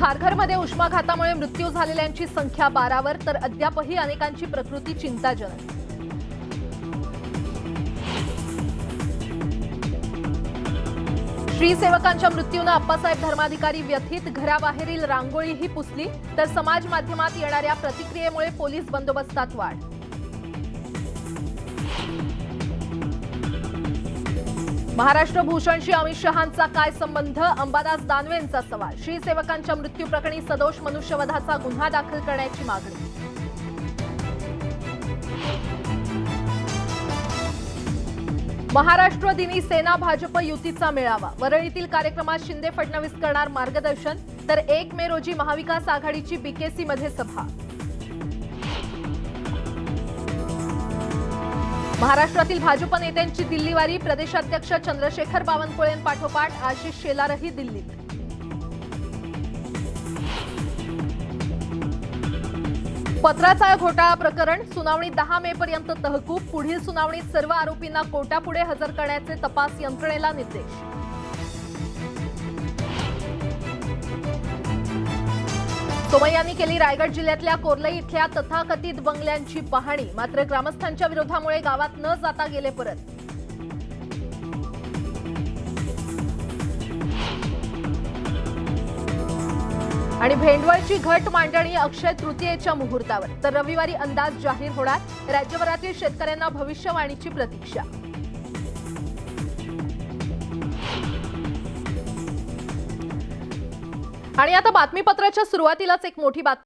खारघरमध्ये उष्माघातामुळे मृत्यू झालेल्यांची संख्या 12वर तर अद्यापही अनेकांची प्रकृती चिंताजनक। श्रीसेवकांच्या मृत्यूने अप्पासाहेब धर्माधिकारी व्यथित, घराबाहेरील रांगोळीही पुसली तर समाज माध्यमात येणाऱ्या प्रतिक्रियेमुळे पोलीस बंदोबस्तात वाढ। महाराष्ट्र भूषणशी अमित शहांचा काय संबंध? अंबादास दानवेंचा सवाल। श्रीसेवकांच्या मृत्यू प्रकरणी सदोष मनुष्यवधाचा गुन्हा दाखल करण्याची मागणी। महाराष्ट्र दिनी सेना भाजप युतीचा मेळावा। वरळीतील कार्यक्रमात शिंदे फडणवीस करणार मार्गदर्शन तर 1 मे रोजी महाविकास आघाडीची बीकेसी मध्ये सभा। महाराष्ट्रातील भाजप नेत्यांची दिल्लीवारी। प्रदेशाध्यक्ष चंद्रशेखर बावनकुळेंपाठोपाठ आशिष शेलारही दिल्लीत। पत्राचाळ घोटाळा प्रकरण सुनावणी 10 मे पर्यंत तहकूब। पुढील सुनावणीत सर्व आरोपींना कोर्टापुढे हजर करण्याचे तपास यंत्रणेला निर्देश। सोमय्यांनी केली रायगड जिल्ह्यातल्या कोर्लई इथल्या तथाकथित बंगल्यांची पाहणी, मात्र ग्रामस्थांच्या विरोधामुळे गावात न जाता गेले परत। आणि भेंडवळची घट मांडणी अक्षय तृतीयेच्या मुहूर्तावर तर रविवारी अंदाज जाहीर होणार। राज्यभरातील शेतकऱ्यांना भविष्यवाणीची प्रतीक्षा। आणि आता बातमीपत्राच्या सुरुवातीलाच एक मोठी बातमी।